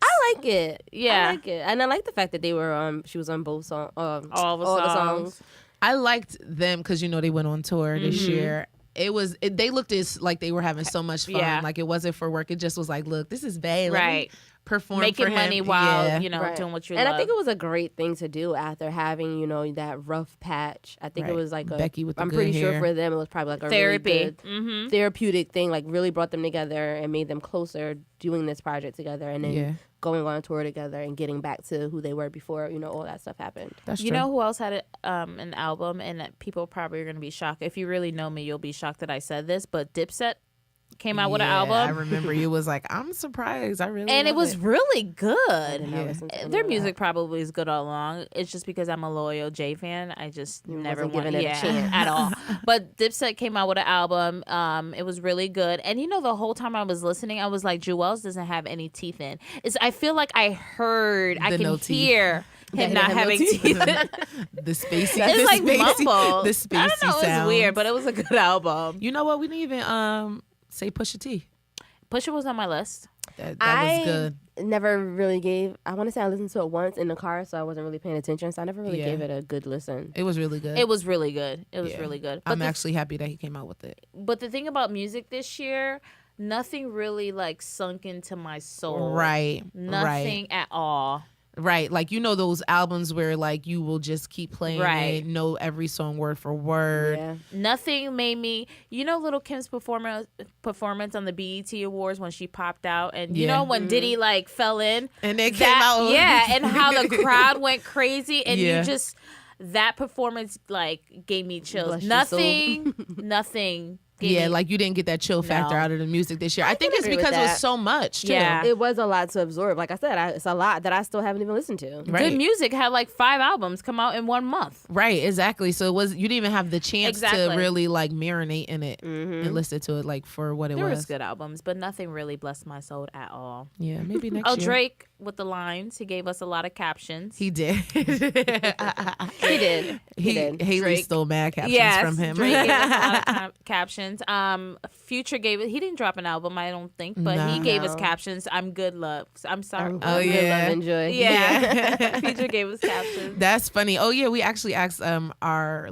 I like it. Yeah. I like it. And I like the fact that they were she was on both songs. All the songs. I liked them because they went on tour this year. They looked like they were having so much fun. Yeah. Like it wasn't for work. It just was like, look, this is Bae. Let me Right. perform Making for him. money while, Yeah. Right. doing what you and love. I think it was a great thing to do after having, that rough patch. I think it Right. was like Becky with the I'm good pretty sure hair. for them it was probably like a Therapy. really good Mm-hmm. therapeutic thing, like really brought them together and made them closer doing this project together and then Yeah. going on tour together and getting back to who they were before, all that stuff happened. That's You true. know who else had an album, and that people probably are going to be shocked. If you really know me, you'll be shocked that I said this, but Dipset came out with an Yeah, album. I remember you was like, I'm surprised. I really And it love was really good. And I listened to any Their of that. music probably is good all along. It's just because I'm a loyal Jay fan. I just never wasn't want giving it a chance. at all. But Dipset came out with an album. It was really good. And the whole time I was listening, I was like, Jewels doesn't have any teeth in. I feel like I heard, I The can no teeth. hear Yeah, him he not don't have no having teeth. teeth. The spacey. It's the like spacey, mumble. The spacey I don't know. It was sounds. weird, but it was a good album. You know what? We didn't even say Pusha T. Pusha was on my list. That I was good. never really gave. I want to say I listened to it once in the car, so I wasn't really paying attention. So I never really Yeah. gave it a good listen. It was really good. It was really good. It was Yeah. really good. I'm actually happy that he came out with it. But the thing about music this year, nothing really like sunk into my soul. Right. Nothing at all. Right. Like, those albums where like you will just keep playing Right. it, know every song word for word. Yeah. Nothing made me. Little Kim's performance on the BET Awards when she popped out, and Yeah. when Diddy like fell in, And they came out. and how the crowd went crazy, and Yeah. you just that performance like gave me chills. Bless your soul. Nothing. Gave Yeah, me, like you didn't get that chill factor No. out of the music this year. I think it's agree with because it was that. so much. Too. Yeah. It was a lot to absorb. Like I said, it's a lot that I still haven't even listened to. Right. good music had like 5 albums come out in 1 month. Right, exactly. So you didn't even have the chance Exactly. to really like marinate in it and listen to it like for what it There was. was good albums, but nothing really blessed my soul at all. Yeah, maybe next year. Drake with the lines, he gave us a lot of captions. He did. He did. He did. Haley Drake. stole mad captions Yes, from him. Drake gave us a lot of captions. Future gave it. He didn't drop an album, I don't think, but he gave us No. captions. I'm good, love. I'm sorry. Oh, Good yeah. love and joy. Yeah. Future gave us captions. That's funny. Oh yeah, we actually asked our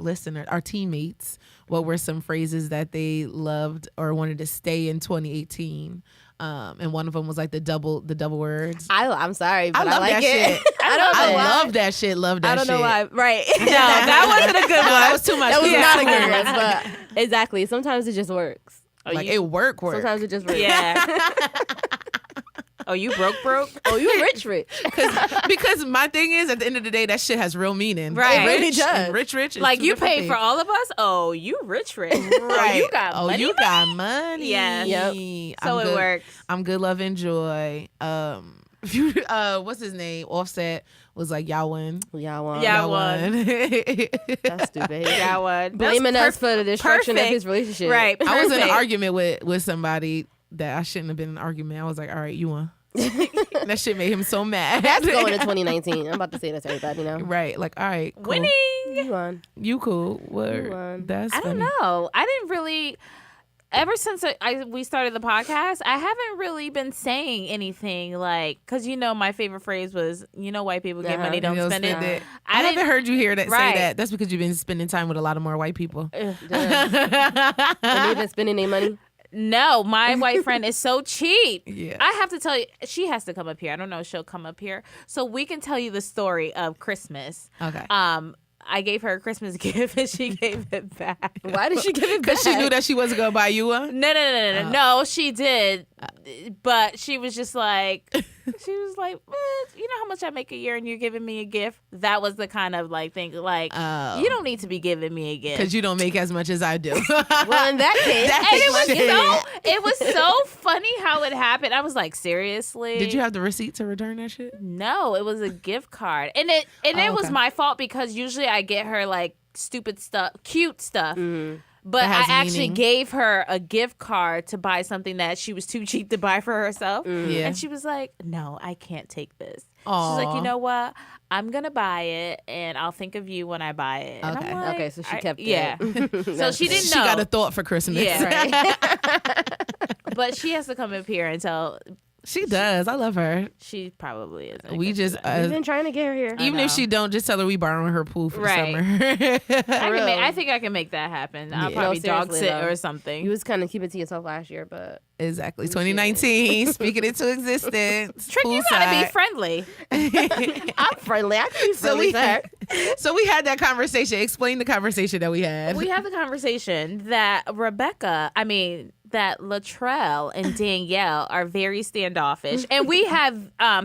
teammates, what were some phrases that they loved or wanted to stay in 2018. And one of them was like the double words. I'm sorry, but I love like that it. shit. I don't know I why. love that shit. Love that I don't shit. know why. Right. No, that wasn't a good No, one. that was too much. That was Yeah. not a good one, but exactly. Sometimes it just works. Like it work. Sometimes it just works. Yeah. Oh, you broke? Oh, you rich. Because my thing is, at the end of the day, that shit has real meaning. Right. It really Rich does. and rich. is Like two you different paid for things. all of us? Oh, you rich. Right. Oh, you got Oh, money. you got money. Yes. Yep. So it works. I'm good, love, and joy. What's his name? Offset was like, y'all won. Y'all won. Yeah. Y'all won. That's stupid. That one. Blaming That's us for the destruction of perfect. his relationship. Right. I was in an perfect. argument with somebody that I shouldn't have been in an argument. I was like, all right, you won. That shit made him so mad. That's going to 2019. I'm about to say that to everybody now. Right. Like, all right, cool. Winning. You won. You cool. Word. You won. That's I don't funny. know. I didn't really. Ever since we started the podcast, I haven't really been saying anything like, because my favorite phrase was, white people get money, don't You know, spend it. it. I I haven't didn't- heard you hear that Right. say that. That's because you've been spending time with a lot of more white people. And they've been spending their money. No, my white friend is so cheap. Yeah. I have to tell you, she has to come up here. I don't know if she'll come up here. So we can tell you the story of Christmas. Okay. I gave her a Christmas gift and she gave it back. Why did she give it back? Because she knew that she wasn't gonna buy you one. No, she did, but she was just like, you know how much I make a year and you're giving me a gift? That was the kind of like thing, like, you don't need to be giving me a gift. Because you don't make as much as I do. Well, in that case, it was so funny how it happened. I was like, seriously? Did you have the receipt to return that shit? No, it was a gift card. And it was my fault because usually I get her like stupid stuff, cute stuff. But I actually gave her a gift card to buy something that she was too cheap to buy for herself. Yeah. And she was like, no, I can't take this. Aww. She's like, you know what? I'm going to buy it and I'll think of you when I buy it. And I'm like, okay, so she kept it. Yeah. So she didn't know. She got a thought for Christmas. Yeah, right. But she has to come up here and tell. She does. I love her. She probably isn't. We just We've been trying to get her here. even if she don't, just tell her we borrowing her pool for the Right. summer. I think I can make that happen. I'll probably dog seriously, sit though. or something. You was kind of keeping it to yourself last year, but Exactly. 2019, speaking into existence. Trick, you gotta be poolside. friendly. I'm friendly. I can be friendly, sir. So we had that conversation. Explain the conversation that we had. We had the conversation that that Latrell and Danielle are very standoffish. And we have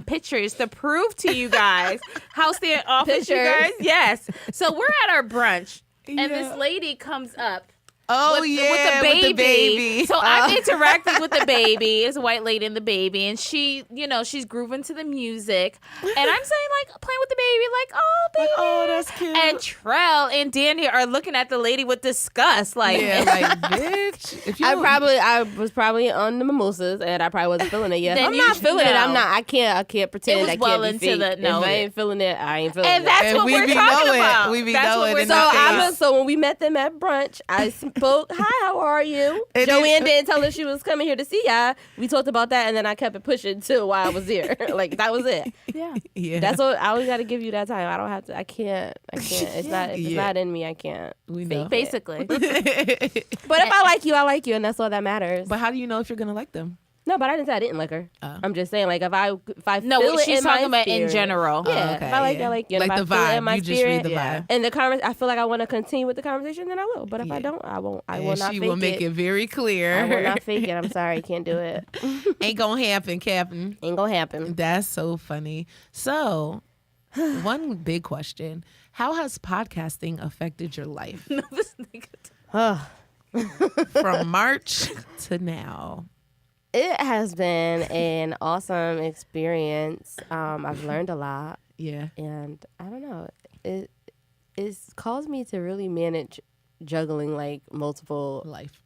pictures to prove to you guys how standoffish you guys. Yes. So we're at our brunch and this lady comes up. Oh, with yeah, the with the baby. So I'm interacting with the baby. It's a white lady and the baby, and she, she's grooving to the music, and I'm saying like playing with the baby, like oh baby, oh that's cute. and Trell and Danny are looking at the lady with disgust, like bitch. If you I was probably on the mimosas, and I probably wasn't feeling it yet. Then I'm you not should feeling it. know. I'm not. I can't pretend. It was I can't well be into fake. the- no, If I ain't feeling it, I ain't feeling and it. that's And what we we're be talking knowing. about. We be That's knowing what we're in So our talking face. so when we met them at brunch, I spoke. Hi, how are you? And Joanne didn't tell her she was coming here to see y'all. We talked about that, and then I kept it pushing till while I was here. Like that was it. Yeah. That's what I always got to give you that time. I don't have to. I can't. It's not. If it's Yeah. not in me, I can't. We know. Basically. But if I like you, I like you, and that's all that matters. But how do you know if you're gonna like them? No, but I didn't say I didn't like her. Oh. I'm just saying, like, if I No, feel it she's in my talking about in spirit- general. Yeah, okay, if I like yeah. you, I like you. Like And if the I feel it vibe. in my You just spirit, read the vibe. and I feel like I want to continue with the conversation, then I will. But if I Yeah. don't, I won't. I will And not she fake will make it very clear. I will not fake it. I'm sorry, can't do it. Ain't gonna happen, Captain. Ain't gonna happen. That's so funny. So, one big question: how has podcasting affected your life This nigga. from March to now? It has been an awesome experience. I've learned a lot, Yeah. and I don't know. It's caused me to really manage juggling like multiple Life.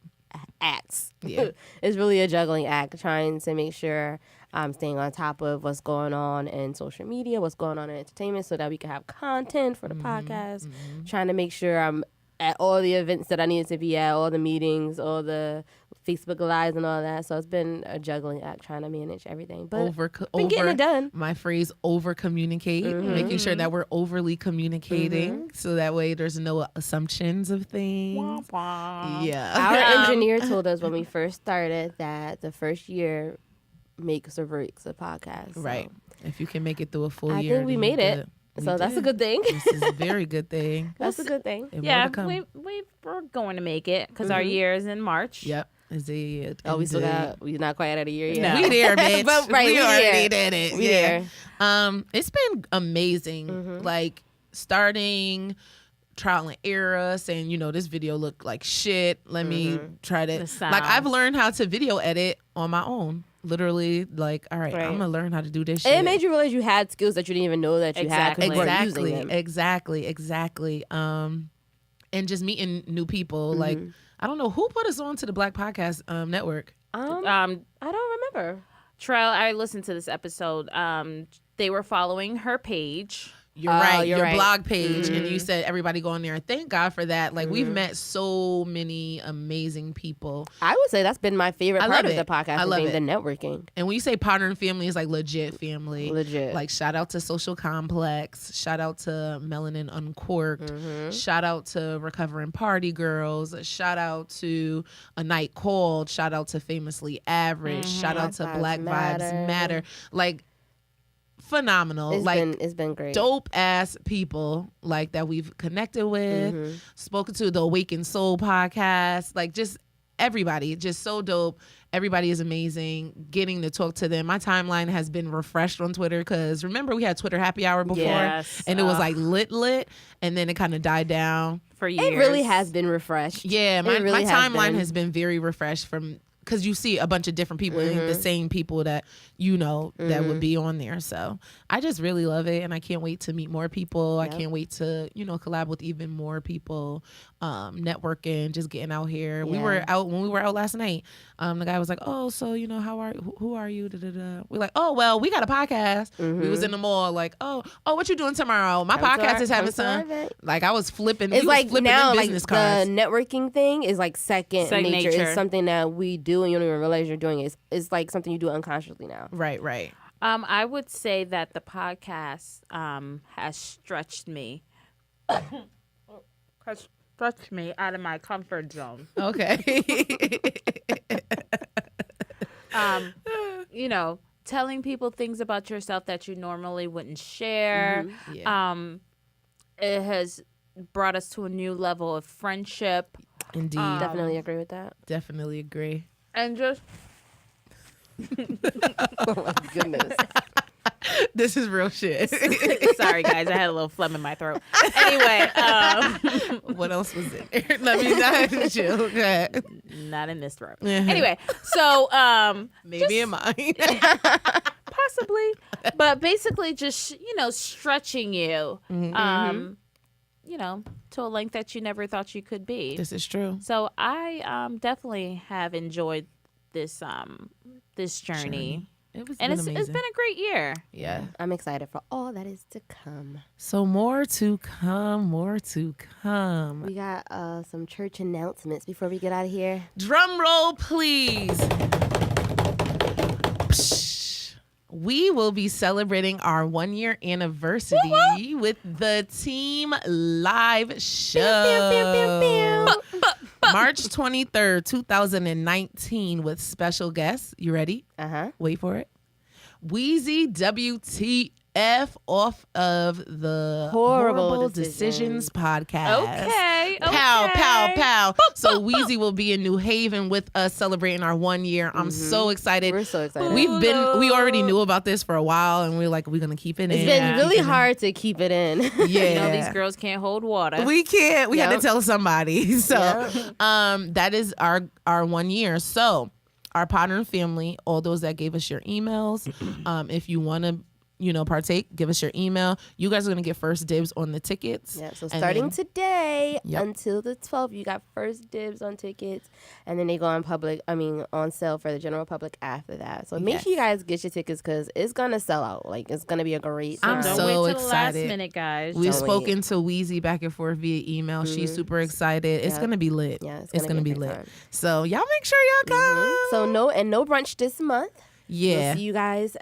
acts. Yeah. It's really a juggling act, trying to make sure I'm staying on top of what's going on in social media, what's going on in entertainment, so that we can have content for the podcast. Trying to make sure I'm at all the events that I needed to be at, all the meetings, all the Facebook Lives and all that. So it's been a juggling act trying to manage everything. But been getting it done. My phrase over communicate, making sure that we're overly communicating so that way there's no assumptions of things. Yeah. Our engineer told us when we first started that the first year makes or breaks a podcast. So Right. If you can make it through a full I year. think we then made you're it. good. We So that's a did. good thing. This is a very good thing. That's a good thing. And more Yeah, to come. we're going to make it because our year is in March. Yep. Is it? Oh, we still got. We're not quite at a year yet. No. We there, bitch. But, right, we we already there. did it. We yeah. there. It's been amazing. Like starting trial and error, saying, this video looked like shit. Let me try to. The sound. Like I've learned how to video edit on my own. Literally, like, all right, Right. I'm gonna learn how to do this shit. And it made you realize you had skills that you didn't even know that you had. 'cause you weren't using them. Exactly. And just meeting new people. Like, I don't know who put us on to the Black Podcast Network. I don't remember. Trell, I listened to this episode. They were following her page. You're right. you're Your right. blog page, and you said everybody go on there. And thank God for that. Like we've met so many amazing people. I would say that's been my favorite I part love of the it. podcast. I love being it. the networking. And when you say partner and family, it's like legit family. Legit. Like shout out to Social Complex. Shout out to Melanin Uncorked. Shout out to Recovering Party Girls. Shout out to A Night Called. Shout out to Famously Average. Shout out to Black Black Vibes Vibes Matter. Matter. Like phenomenal. It's been great. Dope ass people like that we've connected with, spoken to, the Awakened Soul podcast, like just everybody, just so dope. Everybody is amazing. Getting to talk to them. My timeline has been refreshed on Twitter because remember we had Twitter happy hour before, and it was like lit, and then it kind of died down for years. It really has been refreshed. Yeah, my really timeline has been very refreshed from. Because you see a bunch of different people, the same people that that would be on there. So I just really love it, and I can't wait to meet more people. Yep. I can't wait to collab with even more people, networking, just getting out here. Yeah. When we were out last night. The guy was like, "Oh, so who are you?" Da-da-da. We're like, "Oh, well, we got a podcast." We was in the mall, like, "Oh, what you doing tomorrow?" My podcast is having some. Like I was flipping. It's like flipping now, business like cards. the networking thing is like second nature. It's something that we do. And you don't even realize you're doing it. It's like something you do unconsciously now. Right. I would say that the podcast has stretched me. Has stretched me out of my comfort zone. Okay. Telling people things about yourself that you normally wouldn't share. Yeah. It has brought us to a new level of friendship. Indeed. Definitely agree with that. Definitely agree. And just oh my goodness. This is real shit. Sorry guys, I had a little phlegm in my throat. Anyway, what else was in there? Let me not chill. Okay. Not in this throat. Anyway, so maybe in mine. Possibly. But basically just, stretching you. To a length that you never thought you could be. This is true. So I definitely have enjoyed this this journey. It's been a great year. Yeah. I'm excited for all that is to come. So more to come. We got some church announcements before we get out of here. Drum roll, please. We will be celebrating our 1-year anniversary with the Team Live Show. March 23rd, 2019 with special guests. You ready? Wait for it. Wheezy WTF off of the Horrible Decisions podcast. Okay. Pow. So Wheezy will be in New Haven with us celebrating our 1 year. I'm so excited. We're so excited. We already knew about this for a while, and we're like, we're gonna keep it in. It's been really hard to keep it in. Yeah. These girls can't hold water. We can't. We had to tell somebody. So that is our 1 year. So our partner and family, all those that gave us your emails, if you want to partake, give us your email. You guys are going to get first dibs on the tickets. Yeah, so starting today until the 12th, you got first dibs on tickets, and then they go on sale for the general public after that. So make sure you guys get your tickets because it's going to sell out. Like, it's going to be a great time. I'm Don't so wait till excited. The last minute, guys. We've spoken to Wheezy back and forth via email. She's super excited. It's going to be lit. Yeah, it's going to be lit. time. So y'all make sure y'all come. So no brunch this month. Yeah. We'll see you guys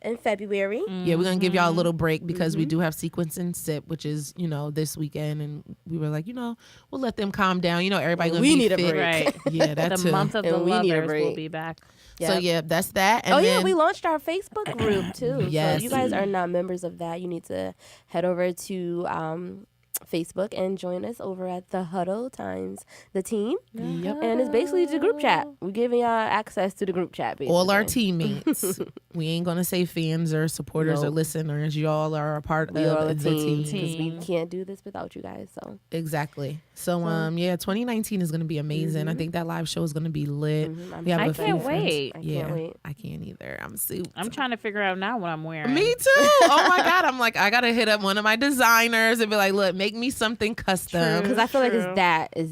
in February. Yeah, we're going to give y'all a little break because we do have Sequence and Sip, which is, this weekend. And we were like, we'll let them calm down. Everybody going to be need fit. a break. Right. Yeah, that's the month of the we need a lovers break. will be back. Yep. So, that's that. And then, we launched our Facebook group, too. Yes. So if you guys are not members of that, you need to head over to Facebook and join us over at the Huddle times the team. Yep. And it's basically the group chat. We're giving y'all access to the group chat, basically. All our teammates. We ain't going to say fans or supporters or listeners. Y'all are a part of the team. Because we can't do this without you guys. So exactly. So 2019 is going to be amazing. I think that live show is going to be lit. We have I a few can't friends. wait. I can't wait. I can't either. I'm trying to figure out now what I'm wearing. Me too. Oh my God. I'm like, I got to hit up one of my designers and be like, look, make me something custom. Because I feel like is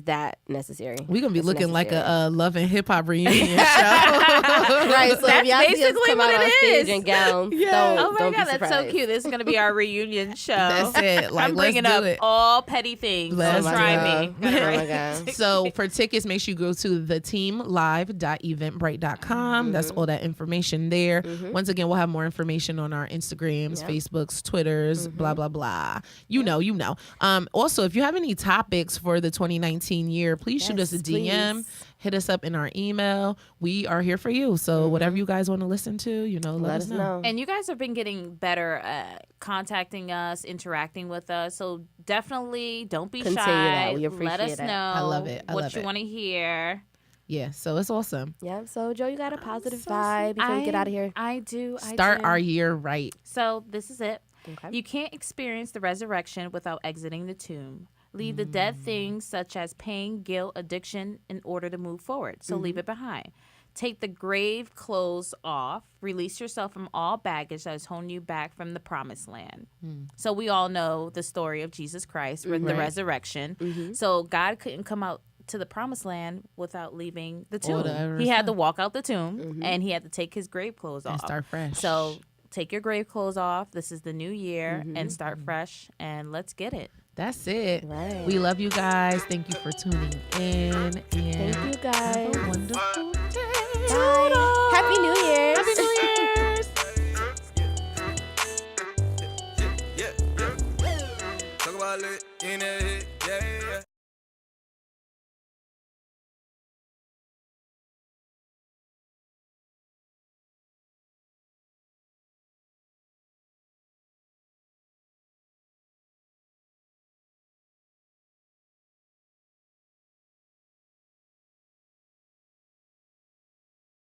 that necessary. We're going to be looking like a Love and Hip Hop reunion show. Right. So That's if y'all see us basically come what out on it stage is. in gowns, Oh my don't God, be that's so surprised. cute. This is going to be our reunion show. That's it. Like, I'm bringing let's up do it. all petty things. Let's Try me. Oh my God. So for tickets, make sure you go to theteamlive.eventbrite.com. That's all that information there. Once again, we'll have more information on our Instagrams, Facebooks, Twitters, blah, blah, blah. You know. Also, if you have any topics for the 2019 year, please shoot us a DM. hit us up in our email. We are here for you. So whatever you guys want to listen to, let us know. And you guys have been getting better at contacting us, interacting with us. So definitely don't be Continue shy. that. We appreciate Let us it. know I love it. I what love you it. want to hear. Yeah, so it's awesome. Yeah. So Joe, you got a positive vibe before we get out of here. I do. Start our year right. So this is it. Okay. You can't experience the resurrection without exiting the tomb. Leave the dead things such as pain, guilt, addiction in order to move forward. So leave it behind. Take the grave clothes off. Release yourself from all baggage that is holding you back from the promised land. So we all know the story of Jesus Christ with the resurrection. So God couldn't come out to the promised land without leaving the tomb. He had to walk out the tomb and he had to take his grave clothes off. And start fresh. So take your grave clothes off. This is the new year and start fresh and let's get it. That's it. Right. We love you guys. Thank you for tuning in. And Thank you guys. have a wonderful day. Bye. Happy New Year's. Happy New Year's. Talk about it in the head, yeah.